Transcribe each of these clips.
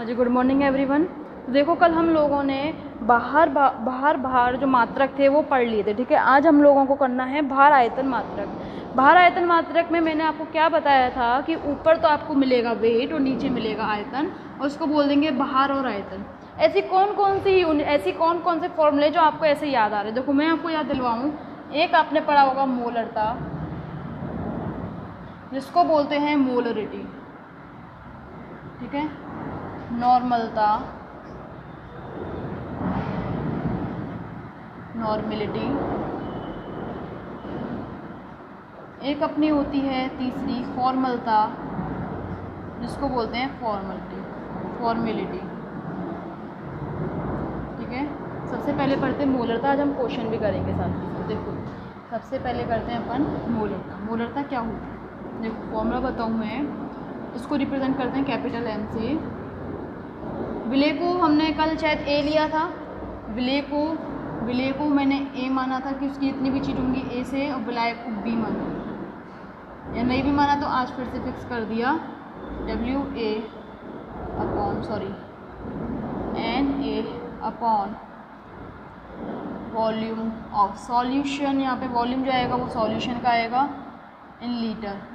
जी good morning everyone. देखो कल हम लोगों ने भार जो मात्रक थे वो पढ़ लिए थे, ठीक है। आज हम लोगों को करना है भार आयतन मात्रक। भार आयतन मात्रक में मैंने आपको क्या बताया था कि ऊपर तो आपको मिलेगा वेट और नीचे मिलेगा आयतन, और उसको बोल देंगे भार और आयतन। ऐसी कौन कौन से फॉर्मूले जो आपको ऐसे याद आ रहे हैं। देखो मैं आपको याद दिलवाऊँ, एक आपने पढ़ा होगा मोलरता, जिसको बोलते हैं मोलरिटी, ठीक है। नॉर्मलता, नॉर्मलिटी। एक अपनी होती है तीसरी फॉर्मलता, जिसको बोलते हैं फॉर्मेलिटी, ठीक है। सबसे पहले पढ़ते हैं मोलरता। आज हम क्वेश्चन भी करेंगे साथ ही। देखो सबसे पहले करते हैं अपन मोलरता। मोलरता क्या होती है, देखो फॉर्मूला बताऊँ मैं। इसको रिप्रेजेंट करते हैं कैपिटल एम से। विलय को हमने कल शायद ए लिया था। विलय को मैंने ए माना था कि उसकी इतनी भी चीज़ होंगी ए से, और विलय को बी माना, या नहीं भी माना तो आज फिर से फिक्स कर दिया NA upon volume of solution. यहाँ पे वॉल्यूम जो आएगा वो सॉल्यूशन का आएगा इन लीटर।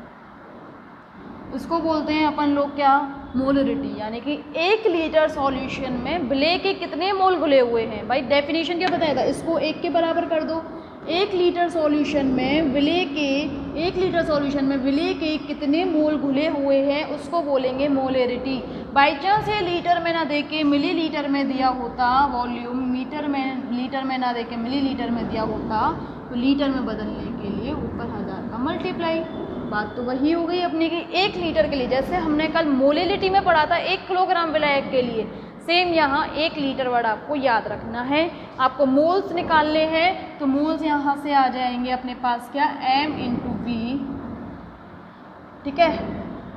उसको बोलते हैं अपन लोग क्या, मोलरिटी, यानी कि 1 लीटर सॉल्यूशन में विलय के कितने मोल घुले हुए हैं। भाई डेफिनेशन क्या बताया था, इसको 1 के बराबर कर दो। 1 लीटर सॉल्यूशन में विलय के कितने मोल घुले हुए हैं उसको बोलेंगे मोलरिटी। बाई चांस ये लीटर में ना दे के मिलीलीटर में दिया होता वॉल्यूम, लीटर में ना दे के मिलीलीटर में दिया होता, तो लीटर में बदलने के लिए ऊपर 1000 का मल्टीप्लाई। बात तो वही हो गई अपने की 1 लीटर के लिए। जैसे हमने कल मोलिलिटी में पढ़ा था 1 किलोग्राम विलायक के लिए, सेम यहाँ 1 लीटर वर्ड आपको याद रखना है। आपको मोल्स निकालने हैं, तो मोल्स यहाँ से आ जाएंगे अपने पास क्या, m इंटू वी, ठीक है।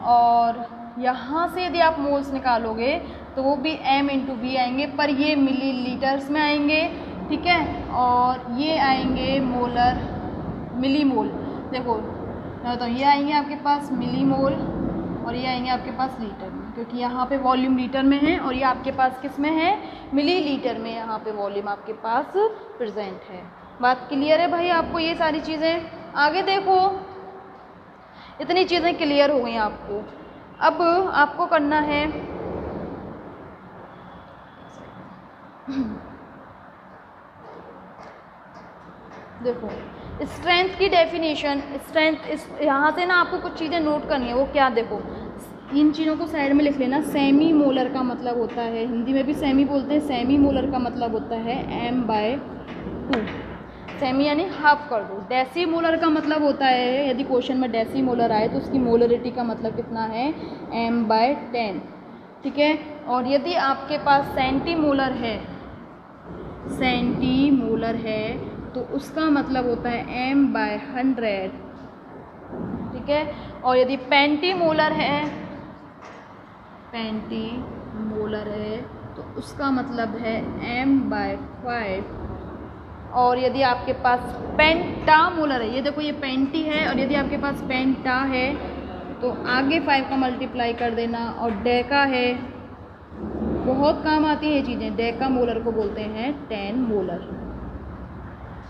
और यहाँ से यदि आप मोल्स निकालोगे तो वो भी m इंटू वी आएंगे, पर ये मिलीलीटर्स में आएंगे, ठीक है। और ये आएंगे मिलीमोल। देखो तो ये आएंगे आपके पास मिलीमोल, और ये आएंगे आपके पास लीटर में, क्योंकि यहाँ पे वॉल्यूम लीटर में है और ये आपके पास किस में है, मिलीलीटर में। यहाँ पे वॉल्यूम आपके पास प्रेजेंट है। बात क्लियर है भाई आपको ये सारी चीज़ें। आगे देखो इतनी चीज़ें क्लियर हो गई आपको। अब आपको करना है देखो स्ट्रेंथ की डेफिनेशन। यहाँ से ना आपको कुछ चीज़ें नोट करनी है। वो क्या, देखो इन चीज़ों को साइड में लिख लेना। सेमी मोलर का मतलब होता है, हिंदी में भी सेमी बोलते हैं, सेमी मोलर का मतलब होता है m/2। सेमी यानी हाफ कर दो। डेसी मोलर का मतलब होता है, यदि क्वेश्चन में डेसी मोलर आए तो उसकी मोलरिटी का मतलब कितना है, m/10, ठीक है। और यदि आपके पास सेंटीमोलर है तो उसका मतलब होता है m/100, ठीक है। और यदि पेंटीमोलर है तो उसका मतलब है m/5। और यदि आपके पास पेंटामोलर है, ये देखो ये पेंटी है, और यदि आपके पास पेंटा है तो आगे 5 का मल्टीप्लाई कर देना। और डेका है, बहुत काम आती है ये चीज़ें, डेका मोलर को बोलते हैं 10 मोलर।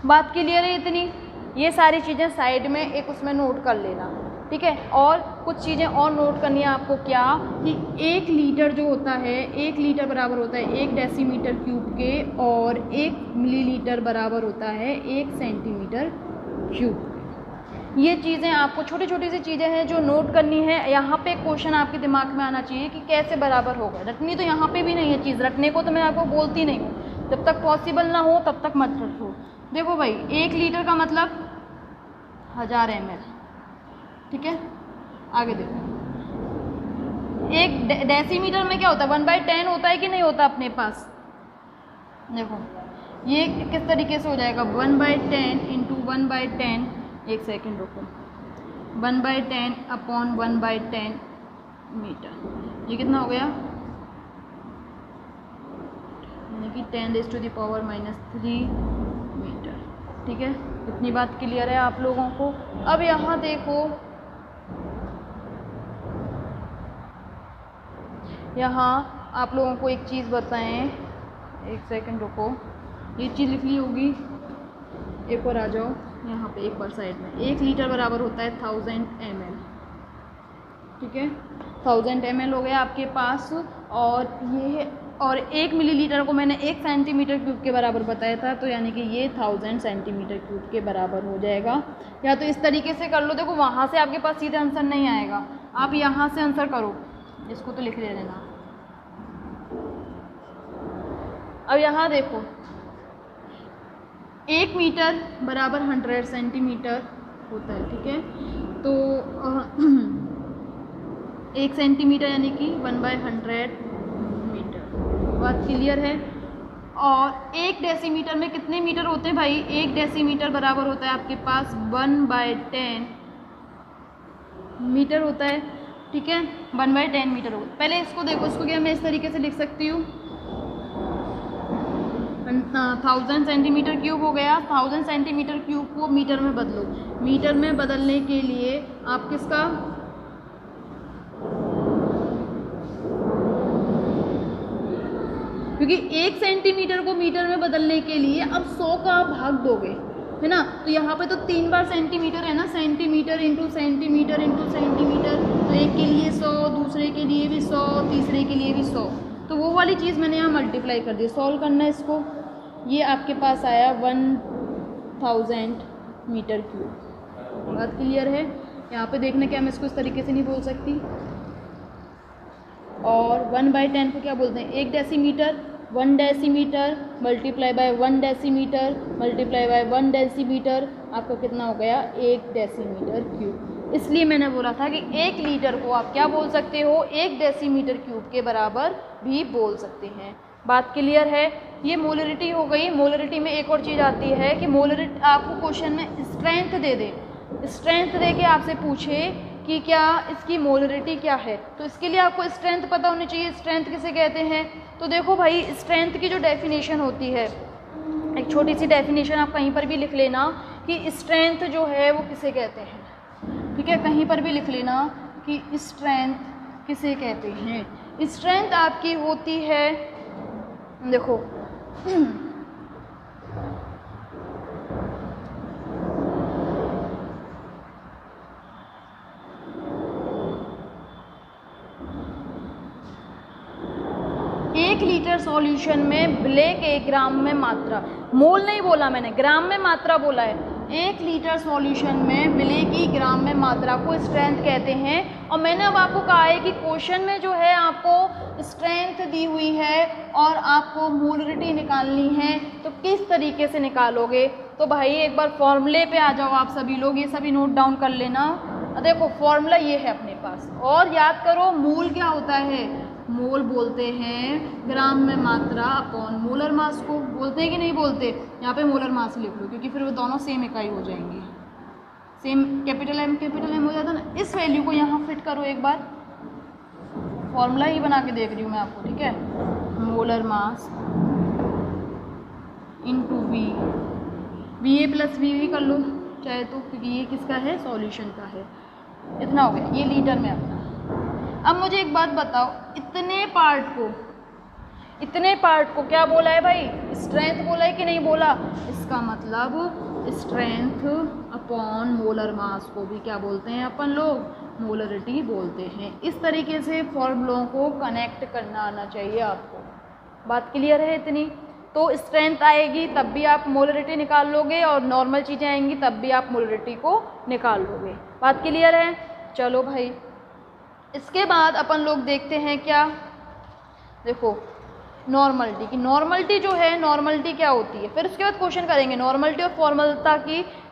बात क्लियर है इतनी। ये सारी चीज़ें साइड में एक उसमें नोट कर लेना, ठीक है। और कुछ चीज़ें और नोट करनी है आपको, क्या कि 1 लीटर जो होता है, 1 लीटर बराबर होता है 1 डेसीमीटर क्यूब के, और 1 मिलीलीटर बराबर होता है 1 सेंटीमीटर क्यूब। ये चीज़ें आपको छोटी छोटी सी चीज़ें हैं जो नोट करनी है। यहाँ पे क्वेश्चन आपके दिमाग में आना चाहिए कि कैसे बराबर होगा। रटनी तो यहाँ पे भी नहीं है चीज़, रटने को तो मैं आपको बोलती नहीं हूँ, जब तक पॉसिबल ना हो तब तक मत रखो। देखो भाई 1 लीटर का मतलब 1000 ml, ठीक है। आगे देखो 1 डेसीमीटर में क्या होता है, 1/10 होता है कि नहीं होता अपने पास। देखो ये किस तरीके से हो जाएगा, 1/10 इंटू 1/10, एक सेकेंड रुको, 1/10 अपॉन 1/10 मीटर। ये कितना हो गया, यानी कि 10⁻³ मीटर, ठीक है। इतनी बात क्लियर है आप लोगों को। अब यहाँ देखो यहाँ आप लोगों को एक चीज़ बताएं, एक सेकंड रुको, ये चीज़ लिख ली होगी, एक और आ जाओ यहाँ पे एक बार साइड में। 1 लीटर बराबर होता है 1000 ml, ठीक है, 1000 ml हो गया आपके पास। और 1 मिलीलीटर को मैंने 1 सेंटीमीटर क्यूब के बराबर बताया था, तो यानी कि ये 1000 सेंटीमीटर क्यूब के बराबर हो जाएगा। या तो इस तरीके से कर लो, देखो वहाँ से आपके पास सीधे आंसर नहीं आएगा, आप यहाँ से आंसर करो, इसको तो लिख ले लेना। अब यहाँ देखो 1 मीटर बराबर 100 सेंटीमीटर होता है, ठीक है, तो 1 सेंटीमीटर यानी कि 1/100 मीटर, बात क्लियर है। और 1 डेसीमीटर में कितने मीटर होते हैं भाई? 1 डेसीमीटर बराबर होता है आपके पास 1/10 मीटर होता है, ठीक है, 1/10 मीटर होता है। पहले इसको देखो, इसको क्या मैं इस तरीके से लिख सकती हूँ, 1000 सेंटीमीटर क्यूब हो गया। 1000 सेंटीमीटर क्यूब को मीटर में बदलो, मीटर में बदलने के लिए आप किसका, क्योंकि 1 सेंटीमीटर को मीटर में बदलने के लिए अब 100 का आप भाग दोगे, है ना, तो यहाँ पे तो 3 बार सेंटीमीटर है ना, centimetre into centimetre into centimetre, तो एक के लिए 100, दूसरे के लिए भी 100, तीसरे के लिए भी 100, तो वो वाली चीज़ मैंने यहाँ मल्टीप्लाई कर दी। सॉल्व करना है इसको, ये आपके पास आया 1000 मीटर क्यूब, बात क्लियर है। यहाँ पे देखना क्या, मैं इसको इस तरीके से नहीं बोल सकती। और 1/10 को क्या बोलते हैं? 1 decimetre, 1 decimetre multiply by 1 decimetre multiply by 1 decimetre, आपका कितना हो गया? 1 डेसीमीटर क्यूब। इसलिए मैंने बोला था कि 1 लीटर को आप क्या बोल सकते हो? 1 डेसीमीटर क्यूब के बराबर भी बोल सकते हैं। बात क्लियर है। ये मोलरिटी हो गई। मोलरिटी में एक और चीज़ आती है कि मोलरिटी आपको क्वेश्चन में स्ट्रेंथ दे दे, स्ट्रेंथ दे के आपसे पूछे कि क्या इसकी मोलरिटी क्या है, तो इसके लिए आपको स्ट्रेंथ पता होनी चाहिए। स्ट्रेंथ किसे कहते हैं? तो देखो भाई, स्ट्रेंथ की जो डेफिनेशन होती है, एक छोटी सी डेफिनेशन आप कहीं पर भी लिख लेना कि स्ट्रेंथ जो है वो किसे कहते हैं, ठीक है, कहीं पर भी लिख लेना कि स्ट्रेंथ किसे कहते हैं। स्ट्रेंथ आपकी होती है, देखो एक लीटर सॉल्यूशन में ब्लैक 1 ग्राम में मात्रा, मोल नहीं बोला मैंने, ग्राम में मात्रा बोला है। 1 लीटर सॉल्यूशन में मिले की ग्राम में मात्रा को स्ट्रेंथ कहते हैं। और मैंने अब आपको कहा है कि क्वेश्चन में जो है आपको स्ट्रेंथ दी हुई है और आपको मोलरिटी निकालनी है, तो किस तरीके से निकालोगे? तो भाई एक बार फॉर्मूले पे आ जाओ आप सभी लोग, ये सभी नोट डाउन कर लेना। देखो फॉर्मूला ये है अपने पास, और याद करो मोल क्या होता है? मोल बोलते हैं ग्राम में मात्रा अपॉन मोलर मास को, बोलते हैं कि नहीं बोलते? यहाँ पे मोलर मास लिख लो, क्योंकि फिर वो दोनों सेम इकाई हो जाएंगे, सेम कैपिटल एम हो जाता है ना। इस वैल्यू को यहाँ फिट करो एक बार, फॉर्मूला ही बना के देख रही हूँ मैं आपको, ठीक है। Molar mass into V A plus V कर लो चाहे तो, क्योंकि ये किसका है? सॉल्यूशन का है। इतना हो गया, ये लीटर में अपना। अब मुझे एक बात बताओ, इतने पार्ट को क्या बोला है भाई? स्ट्रेंथ बोला है कि नहीं बोला? इसका मतलब स्ट्रेंथ अपॉन मोलर मास को भी क्या बोलते हैं अपन लोग? मोलरिटी बोलते हैं। इस तरीके से फॉर्मूलों को कनेक्ट करना आना चाहिए आपको। बात क्लियर है इतनी? तो स्ट्रेंथ आएगी तब भी आप मोलरिटी निकाल लोगे, और नॉर्मल चीज़ें आएंगी तब भी आप मोलरिटी को निकाल लोगे। बात क्लियर है? चलो भाई, इसके बाद अपन लोग देखते हैं क्या, देखो नॉर्मलिटी की। नॉर्मलिटी जो है, नॉर्मलिटी क्या होती है, फिर उसके बाद क्वेश्चन करेंगे। नॉर्मलिटी और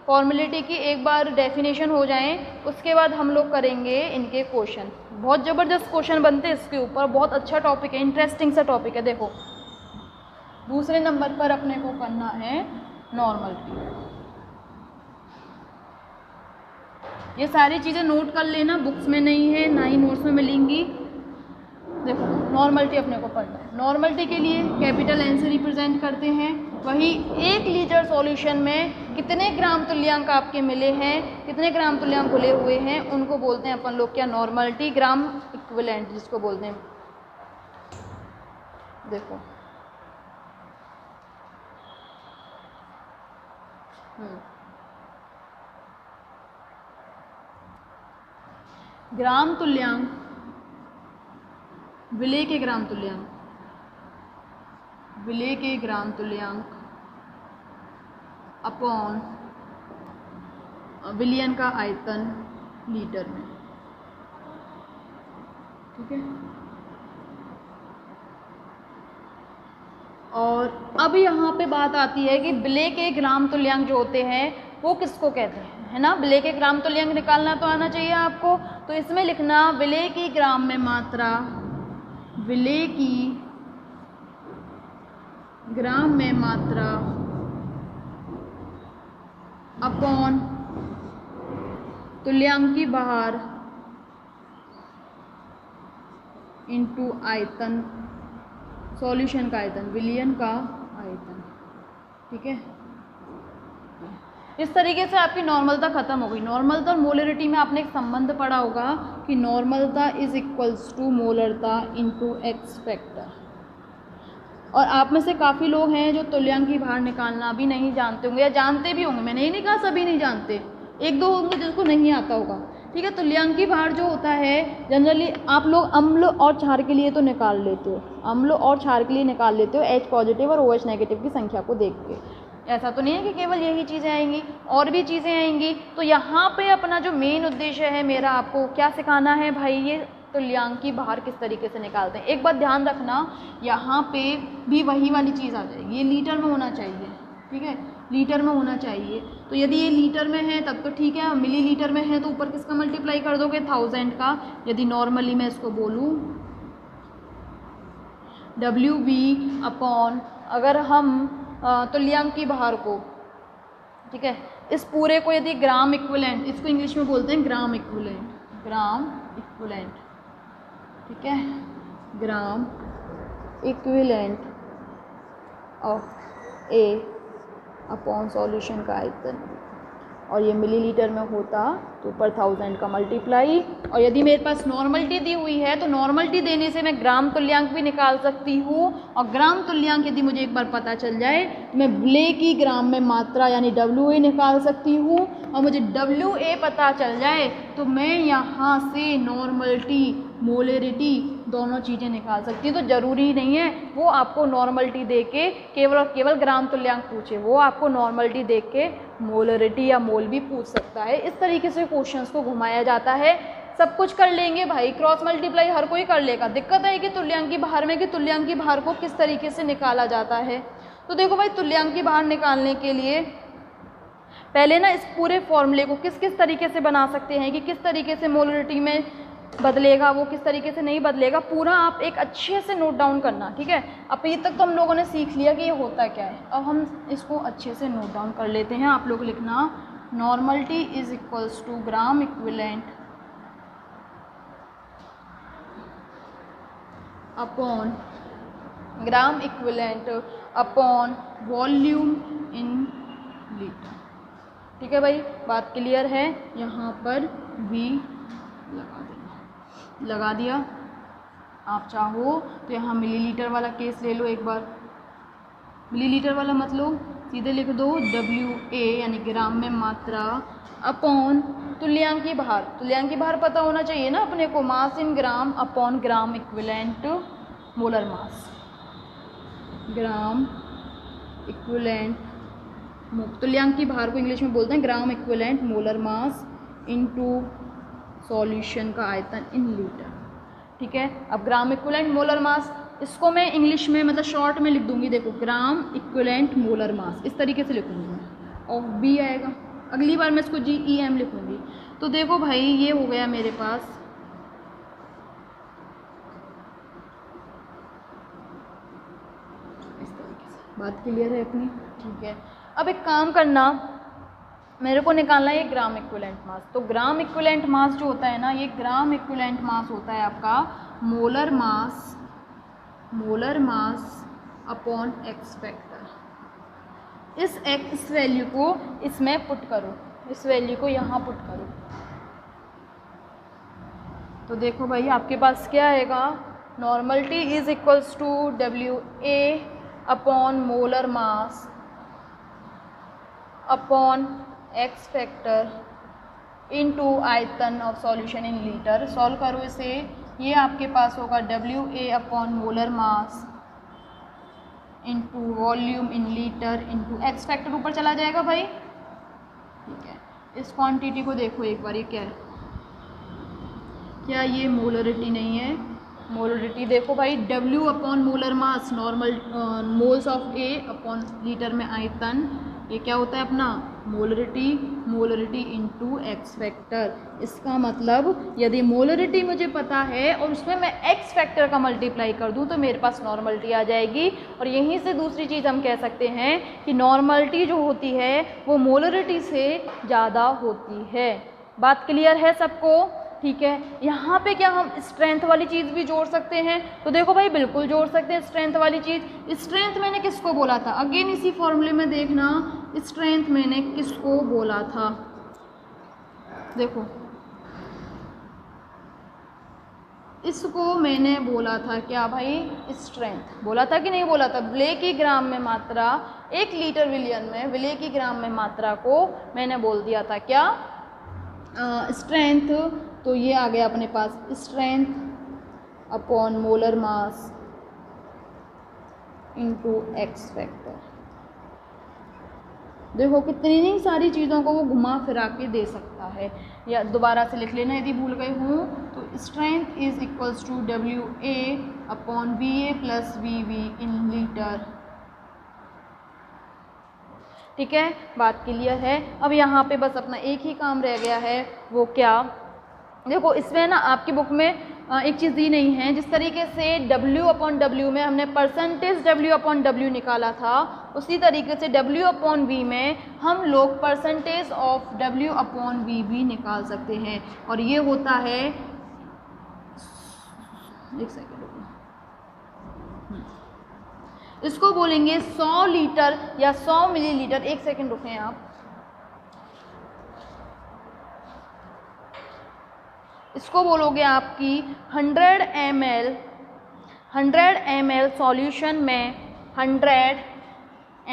फॉर्मेलिटी की एक बार डेफिनेशन हो जाए, उसके बाद हम लोग करेंगे इनके क्वेश्चन। बहुत ज़बरदस्त क्वेश्चन बनते हैं इसके ऊपर, बहुत अच्छा टॉपिक है, इंटरेस्टिंग सा टॉपिक है। देखो दूसरे नंबर पर अपने को करना है नॉर्मलिटी। ये सारी चीज़ें नोट कर लेना, बुक्स में नहीं है ना ही नोट्स में मिलेंगी। देखो नॉर्मलिटी अपने को पढ़ना है। नॉर्मलिटी के लिए कैपिटल एन से रिप्रेजेंट करते हैं। वही 1 लीटर सॉल्यूशन में कितने ग्राम तुल्यांक आपके मिले हैं, कितने ग्राम तुल्यांक घुले हुए हैं, उनको बोलते हैं अपन लोग क्या? नॉर्मलिटी। ग्राम इक्विवेलेंट जिसको बोलते हैं। देखो ग्राम तुल्यांक, विलेय के ग्राम तुल्यांक, विलेय के ग्राम तुल्यांक अपॉन विलयन का आयतन लीटर में, ठीक है। और अब यहाँ पे बात आती है कि विलेय के ग्राम तुल्यांक जो होते हैं वो किसको कहते हैं, है ना। विलेय के ग्राम तुल्यांक निकालना तो आना चाहिए आपको। तो इसमें लिखना विलेय की ग्राम में मात्रा, विलेय की ग्राम में मात्रा अपॉन तुल्यांकी भार इंटू आयतन, सॉल्यूशन का आयतन, विलयन का आयतन, ठीक है। इस तरीके से आपकी नॉर्मलता खत्म हो गई। नॉर्मलता और मोलरिटी में आपने एक संबंध पढ़ा होगा कि नॉर्मलता इज इक्वल्स टू मोलरता इनटू एक्स फैक्टर। और आप में से काफ़ी लोग हैं जो तुल्यांकी भार निकालना भी नहीं जानते होंगे, या जानते भी होंगे, मैंने ये नहीं कहा सभी नहीं जानते, एक दो होंगे जिसको नहीं आता होगा, ठीक है। तुल्यांकी भार जो होता है जनरली आप लोग अम्ल और क्षार के लिए तो निकाल लेते हो, अम्ल और क्षार के लिए निकाल लेते हो H पॉजिटिव और OH नेगेटिव की संख्या को देख के। ऐसा तो नहीं है कि केवल यही चीज़ें आएंगी, और भी चीज़ें आएंगी। तो यहाँ पे अपना जो मेन उद्देश्य है मेरा, आपको क्या सिखाना है भाई, ये तुल्यांकी भार किस तरीके से निकालते हैं। एक बात ध्यान रखना, यहाँ पे भी वही वाली चीज़ आ जाएगी, ये लीटर में होना चाहिए, ठीक है, लीटर में होना चाहिए। तो यदि ये लीटर में है तब तो ठीक है, मिली लीटर में है तो ऊपर किसका मल्टीप्लाई कर दोगे, 1000 का। यदि नॉर्मली मैं इसको बोलूँ WV अपॉन, अगर हम तुल्यांकी भार को, ठीक है, इस पूरे को यदि ग्राम इक्विवेलेंट, इसको इंग्लिश में बोलते हैं ग्राम इक्विवेलेंट, ग्राम इक्विवेलेंट, ठीक है, gram equivalent of A upon solution का आयतन, और ये मिलीलीटर में होता तो ऊपर 1000 का मल्टीप्लाई। और यदि मेरे पास नॉर्मलिटी दी हुई है तो नॉर्मलिटी देने से मैं ग्राम तुल्यांक भी निकाल सकती हूँ। और ग्राम तुल्यांक यदि मुझे एक बार पता चल जाए तो मैं विलेय की ग्राम में मात्रा यानी WA निकाल सकती हूँ। और मुझे WA पता चल जाए तो मैं यहाँ से नॉर्मलिटी, मोलरिटी दोनों चीज़ें निकाल सकती हूँ। तो ज़रूरी नहीं है वो आपको नॉर्मलिटी दे के केवल और केवल ग्राम तुल्यांक पूछे, वो आपको नॉर्मलिटी दे के मोलरिटी या मोल भी पूछ सकता है। इस तरीके से क्वेश्चंस को घुमाया जाता है। सब कुछ कर लेंगे भाई, क्रॉस मल्टीप्लाई हर कोई कर लेगा। दिक्कत है कि तुल्यांकी भार में कि तुल्यांकी भार को किस तरीके से निकाला जाता है। तो देखो भाई, तुल्यांकी भार निकालने के लिए पहले ना इस पूरे फॉर्मूले को किस किस तरीके से बना सकते हैं कि किस तरीके से मोलरिटी में बदलेगा, वो किस तरीके से नहीं बदलेगा, पूरा आप एक अच्छे से नोट डाउन करना, ठीक है। अब ये तक तो हम लोगों ने सीख लिया कि ये होता क्या है, अब हम इसको अच्छे से नोट डाउन कर लेते हैं। आप लोग लिखना normality is equals to gram equivalent upon gram equivalent upon volume in litre, ठीक है भाई, बात क्लियर है। यहाँ पर V लगा दिया। आप चाहो तो यहाँ मिलीलीटर वाला केस ले लो एक बार। मिलीलीटर वाला मतलब सीधे लिख दो WA यानी ग्राम में मात्रा अपॉन तुल्यांकी भार। तुल्यांकी भार पता होना चाहिए ना अपने को, mass in gram upon gram equivalent molar mass, gram equivalent, तुल्यांकी भार को इंग्लिश में बोलते हैं gram equivalent molar mass into solution का आयतन इन लीटर, ठीक है। अब ग्राम इक्विवेलेंट मोलर मास, इसको मैं इंग्लिश में मतलब शॉर्ट में लिख दूंगी, देखो ग्राम इक्विवेलेंट मोलर मास इस तरीके से लिखूंगी मैं, और B आएगा। अगली बार मैं इसको GEM लिखूंगी। तो देखो भाई, ये हो गया मेरे पास इस तरीके से। बात क्लियर है अपनी, ठीक है। अब एक काम करना, मेरे को निकालना है ये ग्राम इक्विवेलेंट मास। तो ग्राम इक्विवेलेंट मास जो होता है ना, ये ग्राम इक्विवेलेंट मास होता है आपका molar mass, molar mass upon x factor. इस वैल्यू को इसमें पुट करो, इस वैल्यू को यहाँ पुट करो। तो देखो भाई, आपके पास क्या आएगा, normality is equals to WA upon molar mass upon x factor into आयतन of solution in litre. Solve करो इसे, ये आपके पास होगा WA upon molar mass into volume in litre into x factor ऊपर चला जाएगा भाई। ठीक है, इस क्वांटिटी को देखो एक बार, ये क्या है, क्या ये मोलरिटी नहीं है? मोलरिटी देखो भाई, W upon molar mass normal moles of A upon litre में आयतन, ये क्या होता है अपना molarity, molarity into x factor. इसका मतलब यदि मोलरिटी मुझे पता है और उसमें मैं एक्स फैक्टर का मल्टीप्लाई कर दूं तो मेरे पास नॉर्मलिटी आ जाएगी। और यहीं से दूसरी चीज़ हम कह सकते हैं कि नॉर्मलिटी जो होती है वो मोलरिटी से ज़्यादा होती है। बात क्लियर है सबको? ठीक है, यहाँ पे क्या हम स्ट्रेंथ वाली चीज़ भी जोड़ सकते हैं? तो देखो भाई बिल्कुल जोड़ सकते हैं स्ट्रेंथ वाली चीज़। स्ट्रेंथ मैंने किसको बोला था? अगेन इसी फॉर्मूले में देखना, स्ट्रेंथ मैंने किसको बोला था? देखो इसको मैंने बोला था क्या भाई? स्ट्रेंथ बोला था कि नहीं बोला था? विले की ग्राम में मात्रा, 1 लीटर विलियन में विले की ग्राम में मात्रा को मैंने बोल दिया था क्या? स्ट्रेंथ। तो ये आ गया अपने पास strength upon molar mass into x factor. देखो कितनी सारी चीज़ों को वो घुमा फिरा के दे सकता है। या दोबारा से लिख लेना यदि भूल गए हों तो strength is equals to WA upon VA plus VB in litre. ठीक है, बात क्लियर है? अब यहाँ पे बस अपना एक ही काम रह गया है, वो क्या? देखो इसमें ना आपकी बुक में एक चीज़ दी नहीं है, जिस तरीके से W अपॉन W में हमने परसेंटेज W अपॉन W निकाला था, उसी तरीके से W अपॉन V में हम लोग percentage of W upon V भी निकाल सकते हैं। और ये होता है, एक सेकेंड, इसको बोलेंगे 100 लीटर या 100 मिलीलीटर। एक सेकेंड रुकें आप, इसको बोलोगे आपकी 100 ml सॉल्यूशन में 100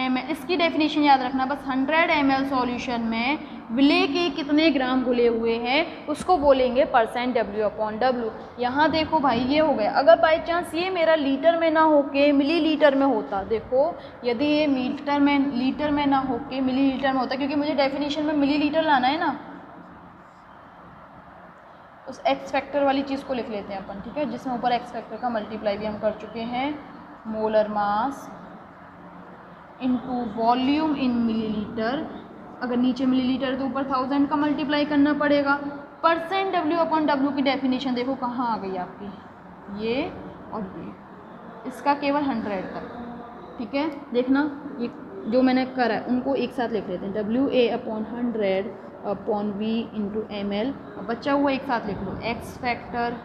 ml, इसकी डेफिनेशन याद रखना बस। 100 ml सॉल्यूशन में विले के कितने ग्राम घुले हुए हैं उसको बोलेंगे परसेंट W अपॉन W। यहाँ देखो भाई ये हो गया। अगर बाई चांस ये मेरा लीटर में ना होके मिलीलीटर में होता, देखो यदि ये लीटर में ना होके मिलीलीटर में होता, क्योंकि मुझे डेफिनेशन में मिलीलीटर लाना है ना, उस एक्स फैक्टर वाली चीज़ को लिख लेते हैं अपन। ठीक है, जिसमें ऊपर एक्स फैक्टर का मल्टीप्लाई भी हम कर चुके हैं। मोलर मास इनटू वॉल्यूम इन मिलीलीटर। अगर नीचे मिलीलीटर तो ऊपर 1000 का मल्टीप्लाई करना पड़ेगा। परसेंट W अपॉन W की डेफिनेशन देखो कहाँ आ गई आपकी, ये और ये, इसका केवल 100 तक। ठीक है, देखना ये जो मैंने करा है उनको एक साथ लिख लेते हैं। WA upon 100 upon V into ML। और बचा हुआ एक साथ लिख लो, x factor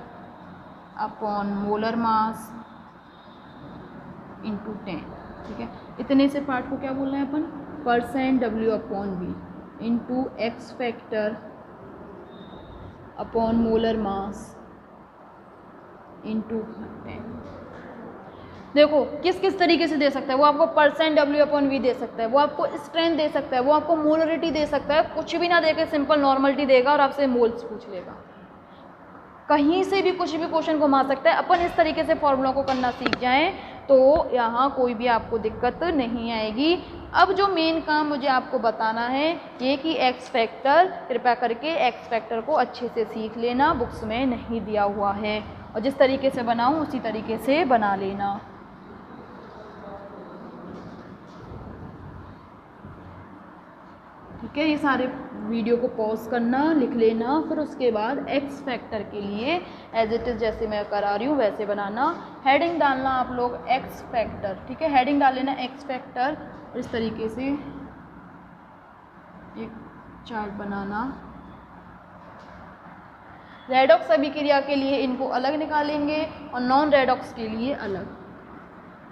upon molar mass into 10। ठीक है, इतने से पार्ट को क्या बोलना है अपन? Percent W upon V into x factor upon molar mass into 10। देखो किस किस तरीके से दे सकता है वो आपको परसेंट W अपॉन V दे सकता है, वो आपको स्ट्रेंथ दे सकता है, वो आपको मोलरिटी दे सकता है। कुछ भी ना देके सिंपल नॉर्मलिटी देगा और आपसे मोल्स पूछ लेगा। कहीं से भी कुछ भी क्वेश्चन घुमा सकता है। अपन इस तरीके से फॉर्मूला को करना सीख जाएं तो यहाँ कोई भी आपको दिक्कत नहीं आएगी। अब जो मेन काम मुझे आपको बताना है ये कि एक्स फैक्टर, कृपया करके एक्स फैक्टर को अच्छे से सीख लेना, बुक्स में नहीं दिया हुआ है और जिस तरीके से बनाऊँ उसी तरीके से बना लेना। ठीक है, ये सारे वीडियो को पॉज करना, लिख लेना, फिर उसके बाद एक्स फैक्टर के लिए एज इट इज़ जैसे मैं करा रही हूँ वैसे बनाना। हेडिंग डालना आप लोग एक्स फैक्टर। ठीक है, हेडिंग डाल लेना एक्स फैक्टर और इस तरीके से एक चार्ट बनाना। रेडॉक्स अभिक्रिया के लिए इनको अलग निकालेंगे और नॉन रेडॉक्स के लिए अलग।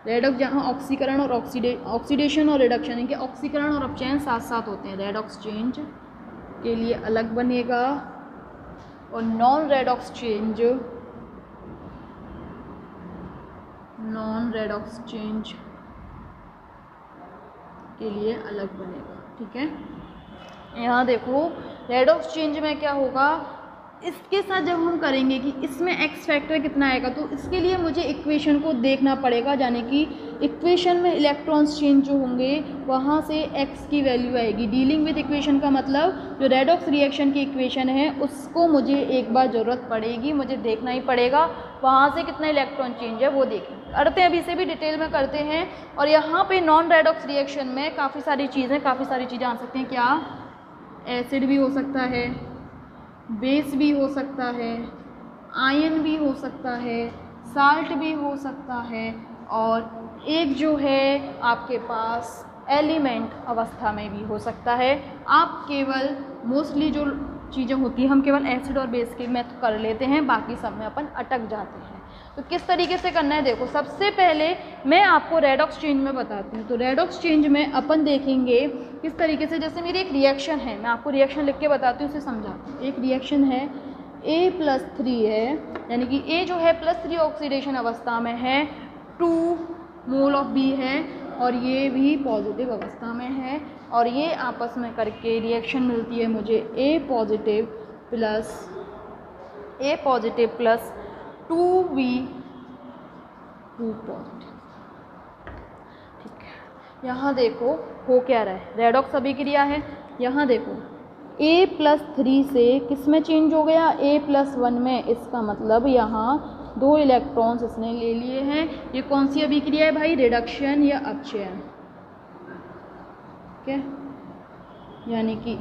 रेडॉक्स जहाँ ऑक्सीकरण और ऑक्सीडेशन और रिडक्शन, इनके ऑक्सीकरण और अपचयन साथ साथ होते हैं, रेडॉक्स चेंज के लिए अलग बनेगा और non redox change non redox change के लिए अलग बनेगा। ठीक है, यहाँ देखो रेडॉक्स चेंज में क्या होगा, इसके साथ जब हम करेंगे कि इसमें एक्स फैक्टर कितना आएगा, तो इसके लिए मुझे इक्वेशन को देखना पड़ेगा, यानी कि इक्वेशन में इलेक्ट्रॉन्स चेंज जो होंगे वहाँ से एक्स की वैल्यू आएगी। डीलिंग विद इक्वेशन का मतलब जो रेडॉक्स रिएक्शन की इक्वेशन है उसको मुझे एक बार ज़रूरत पड़ेगी, मुझे देखना ही पड़ेगा वहाँ से कितना इलेक्ट्रॉन चेंज है वो देखें। करते हैं, अभी से भी डिटेल में करते हैं। और यहाँ पे नॉन रेडॉक्स रिएक्शन में काफ़ी सारी चीज़ें आ सकती हैं। क्या, एसिड भी हो सकता है, बेस भी हो सकता है, आयन भी हो सकता है, साल्ट भी हो सकता है, और एक जो है आपके पास एलिमेंट अवस्था में भी हो सकता है। आप केवल मोस्टली जो चीज़ें होती हैं हम केवल एसिड और बेस के में कर लेते हैं, बाकी सब में अपन अटक जाते हैं। तो किस तरीके से करना है, देखो सबसे पहले मैं आपको रेडॉक्स चेंज में बताती हूँ। तो रेडॉक्स चेंज में अपन देखेंगे किस तरीके से, जैसे मेरी एक रिएक्शन है, मैं आपको रिएक्शन लिख के बताती हूँ, उसे समझाती हूँ। एक रिएक्शन है A+3 है, यानी कि A जो है +3 ऑक्सीडेशन अवस्था में है, 2 मोल ऑफ B है, और ये भी पॉजिटिव अवस्था में है, और ये आपस में करके रिएक्शन मिलती है मुझे A positive plus 2B 2 positive. ठीक है, यहाँ देखो हो क्या रहा है, रेडॉक्स अभिक्रिया है। यहाँ देखो A+3 से किस में चेंज हो गया, A+1 में। इसका मतलब यहाँ 2 इलेक्ट्रॉन्स इसने ले लिए हैं। ये कौन सी अभिक्रिया है भाई, रिडक्शन या अपचयन। ठीक है, यानी कि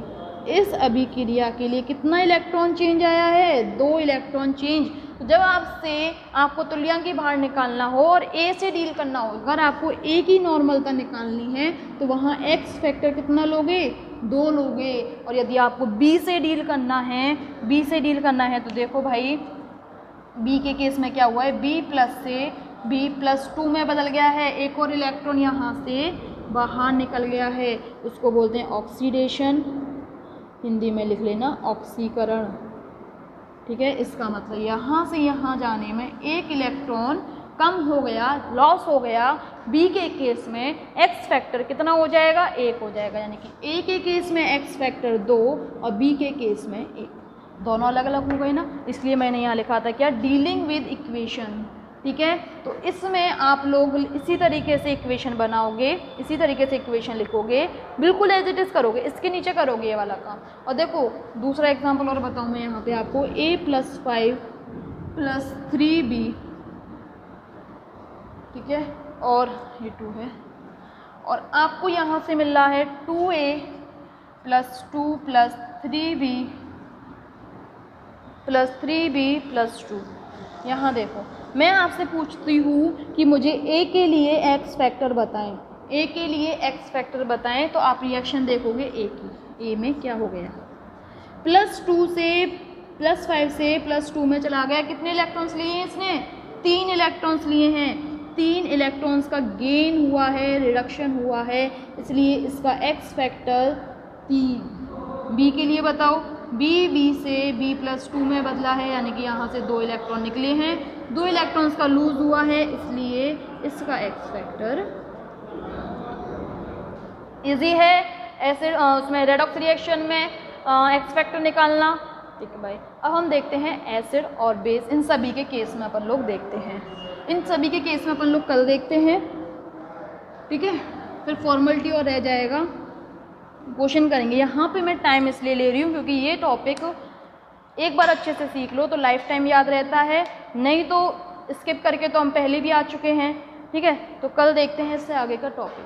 इस अभिक्रिया के लिए कितना इलेक्ट्रॉन चेंज आया है, 2 इलेक्ट्रॉन चेंज। तो जब आपको तुल्यांकी भार निकालना हो और A से डील करना हो, अगर आपको A की नॉर्मलता निकालनी है तो वहाँ एक्स फैक्टर कितना लोगे, 2 लोगे। और यदि आपको B से डील करना है तो देखो भाई B के केस में क्या हुआ है, B+ से B+2 में बदल गया है, एक और इलेक्ट्रॉन यहाँ से बाहर निकल गया है, उसको बोलते हैं ऑक्सीडेशन, हिंदी में लिख लेना ऑक्सीकरण। ठीक है, इसका मतलब यहाँ से यहाँ जाने में एक इलेक्ट्रॉन कम हो गया, लॉस हो गया। बी के केस में एक्स फैक्टर कितना हो जाएगा, 1 हो जाएगा, यानी कि ए के केस में एक्स फैक्टर 2 और बी के केस में 1, दोनों अलग अलग हो गए ना। इसलिए मैंने यहाँ लिखा था क्या, डीलिंग विद इक्वेशन। ठीक है, तो इसमें आप लोग इसी तरीके से इक्वेशन बनाओगे, इसी तरीके से इक्वेशन लिखोगे, बिल्कुल एज इट इज़ करोगे, इसके नीचे करोगे ये वाला काम। और देखो दूसरा एग्जांपल और बताऊँ मैं यहाँ पे आपको, A+5 + 3B, ठीक है, और ये 2 है, और आपको यहाँ से मिल रहा है 2A + 2 + 3B + 2। यहाँ देखो मैं आपसे पूछती हूँ कि मुझे A के लिए एक्स फैक्टर बताएं, A के लिए एक्स फैक्टर बताएं, तो आप रिएक्शन देखोगे A की, A में क्या हो गया, +2 से +5 से +2 में चला गया। कितने इलेक्ट्रॉन्स लिए हैं इसने, 3 इलेक्ट्रॉन्स लिए हैं, 3 इलेक्ट्रॉन्स का गेन हुआ है, रिडक्शन हुआ है, इसलिए इसका एक्स फैक्टर 3। B के लिए बताओ, B से B+2 में बदला है, यानी कि यहाँ से 2 इलेक्ट्रॉन निकले हैं, 2 इलेक्ट्रॉन्स का लूज हुआ है, इसलिए इसका एक्स फैक्टर इजी है ऐसे उसमें रेडॉक्स रिएक्शन में एक्स फैक्टर निकालना। ठीक है भाई, अब हम देखते हैं एसिड और बेस, इन सभी के केस में अपन लोग देखते हैं, इन सभी के केस में अपन लोग कल देखते हैं। ठीक है, फिर फॉर्मेलिटी और रह जाएगा, क्वेश्चन करेंगे। यहाँ पे मैं टाइम इसलिए ले रही हूँ क्योंकि ये टॉपिक एक बार अच्छे से सीख लो तो लाइफ टाइम याद रहता है, नहीं तो स्किप करके तो हम पहले भी आ चुके हैं। ठीक है, तो कल देखते हैं इससे आगे का टॉपिक।